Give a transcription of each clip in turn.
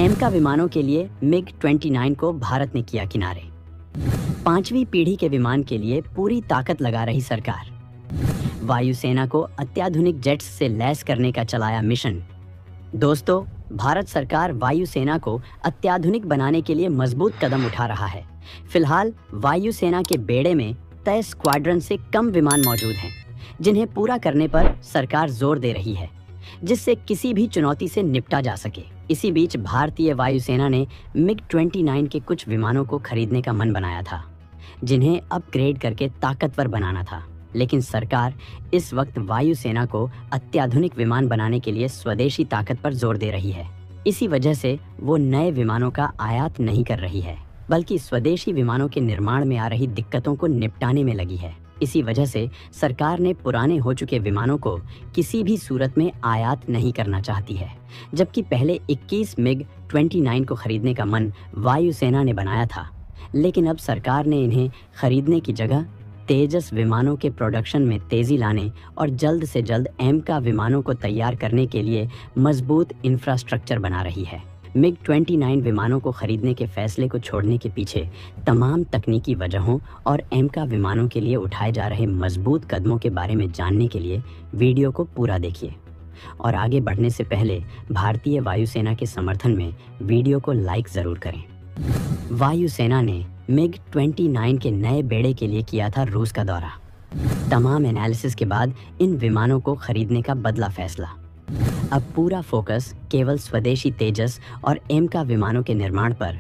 एमका विमानों के लिए MiG-29 को भारत ने किया किनारे। 5वीं पीढ़ी के विमान के लिए पूरी ताकत लगा रही सरकार। वायुसेना को अत्याधुनिक जेट्स से लैस करने का चलाया मिशन। दोस्तों, भारत सरकार वायुसेना को अत्याधुनिक बनाने के लिए मजबूत कदम उठा रहा है। फिलहाल वायुसेना के बेड़े में तय स्क्वाड्रन से कम विमान मौजूद हैं, जिन्हें पूरा करने पर सरकार जोर दे रही है, जिससे किसी भी चुनौती से निपटा जा सके। इसी बीच भारतीय वायुसेना ने MiG-29 के कुछ विमानों को खरीदने का मन बनाया था, जिन्हें अपग्रेड करके ताकतवर बनाना था। लेकिन सरकार इस वक्त वायुसेना को अत्याधुनिक विमान बनाने के लिए स्वदेशी ताकत पर जोर दे रही है। इसी वजह से वो नए विमानों का आयात नहीं कर रही है, बल्कि स्वदेशी विमानों के निर्माण में आ रही दिक्कतों को निपटाने में लगी है। इसी वजह से सरकार ने पुराने हो चुके विमानों को किसी भी सूरत में आयात नहीं करना चाहती है। जबकि पहले 21 MiG-29 को खरीदने का मन वायुसेना ने बनाया था, लेकिन अब सरकार ने इन्हें खरीदने की जगह तेजस विमानों के प्रोडक्शन में तेजी लाने और जल्द से जल्द एमका विमानों को तैयार करने के लिए मजबूत इंफ्रास्ट्रक्चर बना रही है। MiG-29 विमानों को खरीदने के फैसले को छोड़ने के पीछे तमाम तकनीकी वजहों और एमका विमानों के लिए उठाए जा रहे मजबूत कदमों के बारे में जानने के लिए वीडियो को पूरा देखिए। और आगे बढ़ने से पहले भारतीय वायुसेना के समर्थन में वीडियो को लाइक ज़रूर करें। वायुसेना ने MiG-29 के नए बेड़े के लिए किया था रूस का दौरा। तमाम एनालिसिस के बाद इन विमानों को खरीदने का बदला फैसला। अब पूरा फोकस केवल स्वदेशी तेजस और एमका विमानों के निर्माण पर।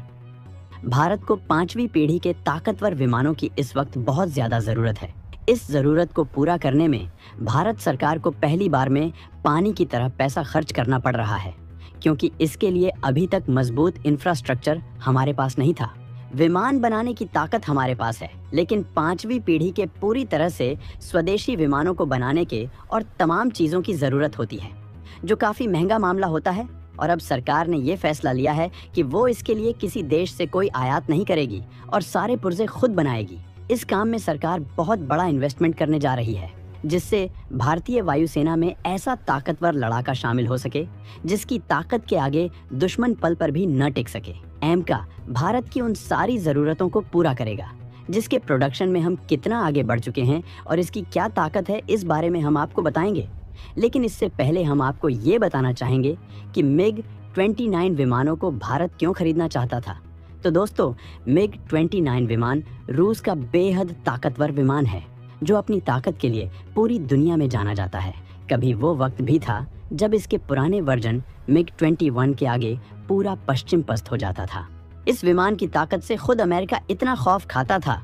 भारत को 5वीं पीढ़ी के ताकतवर विमानों की इस वक्त बहुत ज़्यादा ज़रूरत है। इस ज़रूरत को पूरा करने में भारत सरकार को पहली बार में पानी की तरह पैसा खर्च करना पड़ रहा है, क्योंकि इसके लिए अभी तक मजबूत इंफ्रास्ट्रक्चर हमारे पास नहीं था। विमान बनाने की ताकत हमारे पास है, लेकिन 5वीं पीढ़ी के पूरी तरह से स्वदेशी विमानों को बनाने के और तमाम चीज़ों की ज़रूरत होती है, जो काफ़ी महंगा मामला होता है। और अब सरकार ने ये फैसला लिया है कि वो इसके लिए किसी देश से कोई आयात नहीं करेगी और सारे पुर्जे खुद बनाएगी। इस काम में सरकार बहुत बड़ा इन्वेस्टमेंट करने जा रही है, जिससे भारतीय वायुसेना में ऐसा ताकतवर लड़ाका शामिल हो सके जिसकी ताकत के आगे दुश्मन पल पर भी न टिक सके। एमका भारत की उन सारी ज़रूरतों को पूरा करेगा, जिसके प्रोडक्शन में हम कितना आगे बढ़ चुके हैं और इसकी क्या ताकत है, इस बारे में हम आपको बताएंगे। लेकिन इससे पहले हम आपको ये बताना चाहेंगे कि MiG-29 विमानों को भारत क्यों खरीदना चाहता था। तो दोस्तों, MiG-29 विमान रूस का बेहद ताकतवर विमान है, जो अपनी ताकत के लिए पूरी दुनिया में जाना जाता है। कभी वो वक्त भी था जब इसके पुराने वर्जन MiG-21 के आगे पूरा पश्चिम पस्त हो जाता था। इस विमान की ताकत से खुद अमेरिका इतना खौफ खाता था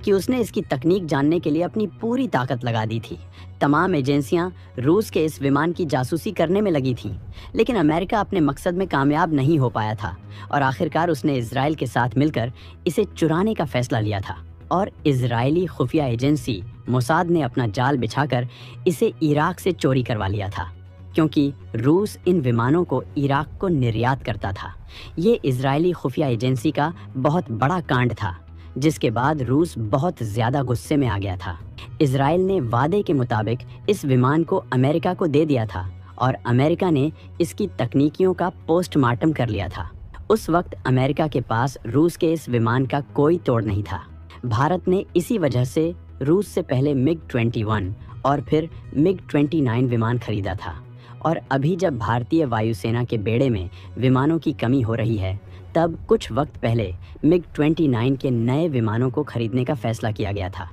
कि उसने इसकी तकनीक जानने के लिए अपनी पूरी ताकत लगा दी थी। तमाम एजेंसियां रूस के इस विमान की जासूसी करने में लगी थीं, लेकिन अमेरिका अपने मकसद में कामयाब नहीं हो पाया था और आखिरकार उसने इजराइल के साथ मिलकर इसे चुराने का फैसला लिया था। और इजरायली खुफिया एजेंसी मोसाद ने अपना जाल बिछाकर इसे इराक से चोरी करवा लिया था, क्योंकि रूस इन विमानों को इराक को निर्यात करता था। ये इजरायली खुफिया एजेंसी का बहुत बड़ा कांड था, जिसके बाद रूस बहुत ज़्यादा गुस्से में आ गया था। इजराइल ने वादे के मुताबिक इस विमान को अमेरिका को दे दिया था और अमेरिका ने इसकी तकनीकियों का पोस्टमार्टम कर लिया था। उस वक्त अमेरिका के पास रूस के इस विमान का कोई तोड़ नहीं था। भारत ने इसी वजह से रूस से पहले MiG-21 और फिर MiG-29 विमान खरीदा था। और अभी जब भारतीय वायुसेना के बेड़े में विमानों की कमी हो रही है, तब कुछ वक्त पहले MiG-29 के नए विमानों को खरीदने का फैसला किया गया था।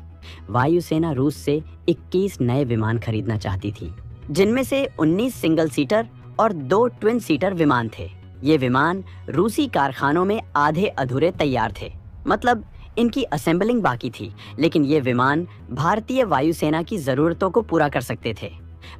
वायुसेना रूस से 21 नए विमान खरीदना चाहती थी, जिनमें से 19 सिंगल सीटर और 2 ट्विन सीटर विमान थे। ये विमान रूसी कारखानों में आधे अधूरे तैयार थे, मतलब इनकी असेंबलिंग बाकी थी, लेकिन ये विमान भारतीय वायुसेना की ज़रूरतों को पूरा कर सकते थे।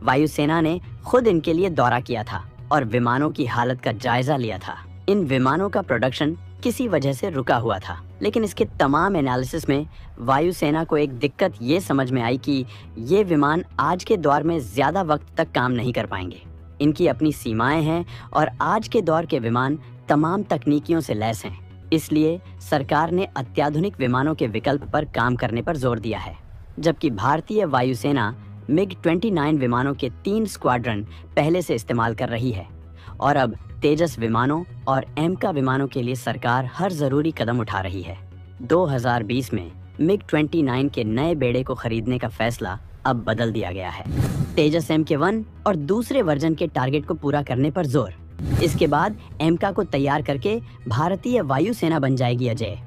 वायुसेना ने खुद इनके लिए दौरा किया था और विमानों की हालत का जायजा लिया था। इन विमानों का प्रोडक्शन किसी वजह से रुका हुआ था, लेकिन इसके तमाम एनालिसिस में वायुसेना को एक दिक्कत ये समझ में आई कि ये विमान आज के दौर में ज़्यादा वक्त तक काम नहीं कर पाएंगे। इनकी अपनी सीमाएं हैं और आज के दौर के विमान तमाम तकनीकियों से लैस हैं। इसलिए सरकार ने अत्याधुनिक विमानों के विकल्प पर काम करने पर जोर दिया है। जबकि भारतीय वायुसेना MiG-29 विमानों के 3 स्क्वाड्रन पहले से इस्तेमाल कर रही है और अब तेजस विमानों और एमका विमानों के लिए सरकार हर जरूरी कदम उठा रही है। 2020 में MiG-29 के नए बेड़े को खरीदने का फैसला अब बदल दिया गया है। तेजस MK1 और दूसरे वर्जन के टारगेट को पूरा करने पर जोर। इसके बाद एमका को तैयार करके भारतीय वायुसेना बन जाएगी अजय।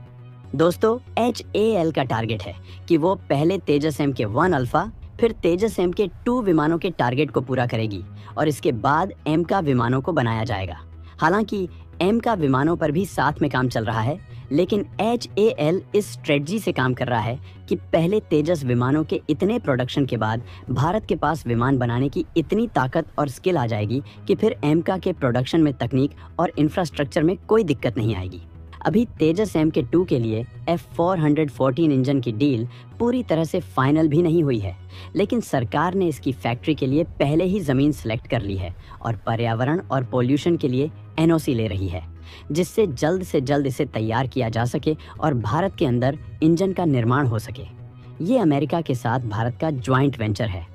दोस्तों, HAL का टारगेट है कि वो पहले तेजस MK1 अल्फा फिर तेजस MK2 विमानों के टारगेट को पूरा करेगी और इसके बाद एमका विमानों को बनाया जाएगा। हालांकि एमका विमानों पर भी साथ में काम चल रहा है, लेकिन HAL इस स्ट्रेटजी से काम कर रहा है कि पहले तेजस विमानों के इतने प्रोडक्शन के बाद भारत के पास विमान बनाने की इतनी ताकत और स्किल आ जाएगी कि फिर एमका के प्रोडक्शन में तकनीक और इंफ्रास्ट्रक्चर में कोई दिक्कत नहीं आएगी। अभी तेजस MK2 के लिए F414 इंजन की डील पूरी तरह से फाइनल भी नहीं हुई है, लेकिन सरकार ने इसकी फैक्ट्री के लिए पहले ही जमीन सिलेक्ट कर ली है और पर्यावरण और पोल्यूशन के लिए NOC ले रही है, जिससे जल्द से जल्द इसे तैयार किया जा सके और भारत के अंदर इंजन का निर्माण हो सके। ये अमेरिका के साथ भारत का ज्वाइंट वेंचर है।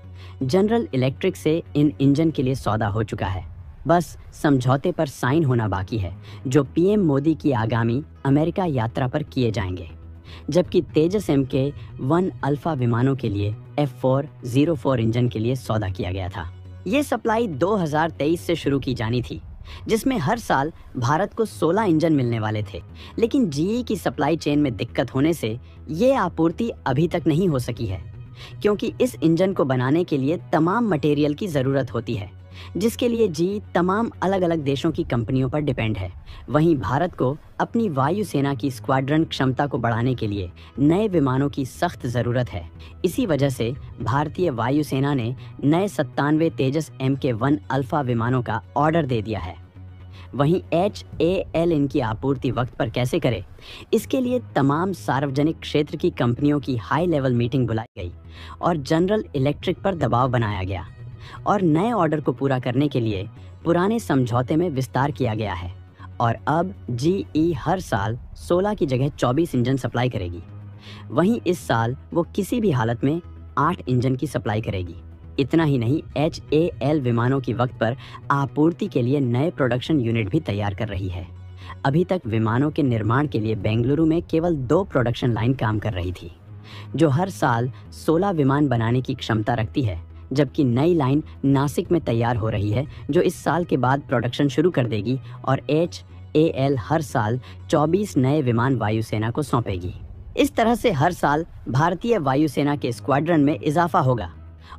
जनरल इलेक्ट्रिक से इन इंजन के लिए सौदा हो चुका है, बस समझौते पर साइन होना बाकी है, जो PM मोदी की आगामी अमेरिका यात्रा पर किए जाएंगे। जबकि तेजस MK1 अल्फा विमानों के लिए F404 इंजन के लिए सौदा किया गया था। ये सप्लाई 2023 से शुरू की जानी थी, जिसमें हर साल भारत को 16 इंजन मिलने वाले थे, लेकिन GE की सप्लाई चेन में दिक्कत होने से ये आपूर्ति अभी तक नहीं हो सकी है, क्योंकि इस इंजन को बनाने के लिए तमाम मटेरियल की ज़रूरत होती है, जिसके लिए GE तमाम अलग अलग देशों की कंपनियों पर डिपेंड है। वहीं भारत को अपनी वायुसेना की स्क्वाड्रन क्षमता को बढ़ाने के लिए नए विमानों की सख्त ज़रूरत है। इसी वजह से भारतीय वायुसेना ने नए 97 तेजस MK1 अल्फा विमानों का ऑर्डर दे दिया है। वहीं HAL इनकी आपूर्ति वक्त पर कैसे करे, इसके लिए तमाम सार्वजनिक क्षेत्र की कंपनियों की हाई लेवल मीटिंग बुलाई गई और जनरल इलेक्ट्रिक पर दबाव बनाया गया और नए ऑर्डर को पूरा करने के लिए पुराने समझौते में विस्तार किया गया है और अब GE हर साल 16 की जगह 24 इंजन सप्लाई करेगी। वहीं इस साल वो किसी भी हालत में 8 इंजन की सप्लाई करेगी। इतना ही नहीं, HAL विमानों की वक्त पर आपूर्ति के लिए नए प्रोडक्शन यूनिट भी तैयार कर रही है। अभी तक विमानों के निर्माण के लिए बेंगलुरु में केवल 2 प्रोडक्शन लाइन काम कर रही थी, जो हर साल 16 विमान बनाने की क्षमता रखती है, जबकि नई लाइन नासिक में तैयार हो रही है, जो इस साल के बाद प्रोडक्शन शुरू कर देगी और HAL हर साल 24 नए विमान वायुसेना को सौंपेगी। इस तरह से हर साल भारतीय वायुसेना के स्क्वाड्रन में इजाफा होगा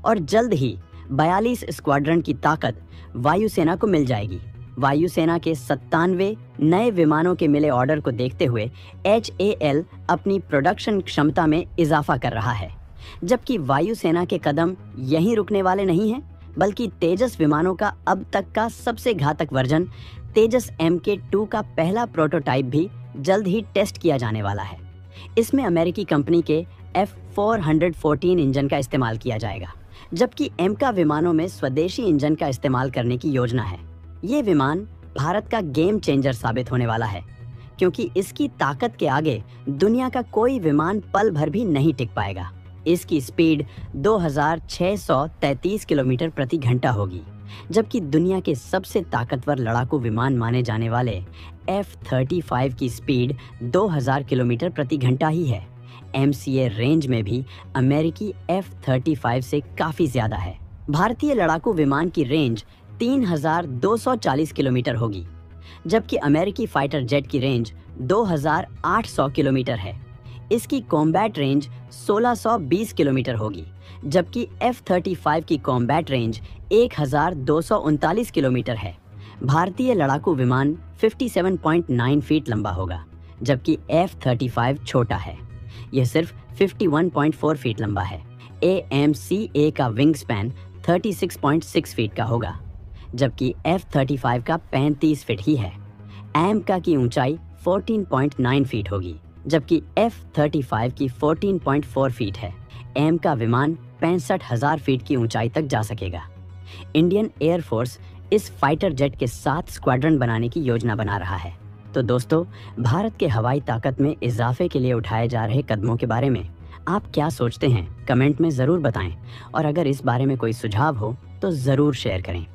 और जल्द ही 42 स्क्वाड्रन की ताकत वायुसेना को मिल जाएगी। वायुसेना के 97 नए विमानों के मिले ऑर्डर को देखते हुए HAL अपनी प्रोडक्शन क्षमता में इजाफा कर रहा है, जबकि वायुसेना के कदम यहीं रुकने वाले नहीं हैं, बल्कि तेजस विमानों का अब तक का सबसे घातक वर्जन तेजस MK2 का पहला प्रोटोटाइप भी जल्द ही टेस्ट किया जाने वाला है। इसमें अमेरिकी कंपनी के F414 इंजन का इस्तेमाल किया जाएगा, जबकि एमका विमानों में स्वदेशी इंजन का इस्तेमाल करने की योजना है। ये विमान भारत का गेम चेंजर साबित होने वाला है, क्योंकि इसकी ताकत के आगे दुनिया का कोई विमान पल भर भी नहीं टिक पाएगा। इसकी स्पीड 2633 किलोमीटर प्रति घंटा होगी, जबकि दुनिया के सबसे ताकतवर लड़ाकू विमान माने जाने वाले F-35 की स्पीड 2000 किलोमीटर प्रति घंटा ही है। MCA रेंज में भी अमेरिकी F-35 से काफ़ी ज़्यादा है। भारतीय लड़ाकू विमान की रेंज 3240 किलोमीटर होगी, जबकि अमेरिकी फाइटर जेट की रेंज 2800 किलोमीटर है। इसकी कॉम्बैट रेंज 1620 किलोमीटर होगी, जबकि F-35 की कॉम्बैट रेंज 1239 किलोमीटर है। भारतीय लड़ाकू विमान 57.9 फीट लंबा होगा, जबकि F-35 छोटा है, यह सिर्फ 51.4 फीट लंबा है। AMCA का विंग स्पैन 36.6 फीट का होगा, जबकि F-35 का 35 फीट ही है। एमका की ऊंचाई 14.9 फीट होगी, जबकि F-35 की 14.4 फीट है। एमका विमान 65,000 फीट की ऊंचाई तक जा सकेगा। इंडियन एयरफोर्स इस फाइटर जेट के 7 स्क्वाड्रन बनाने की योजना बना रहा है। तो दोस्तों, भारत के हवाई ताकत में इजाफे के लिए उठाए जा रहे कदमों के बारे में आप क्या सोचते हैं, कमेंट में ज़रूर बताएं और अगर इस बारे में कोई सुझाव हो तो ज़रूर शेयर करें।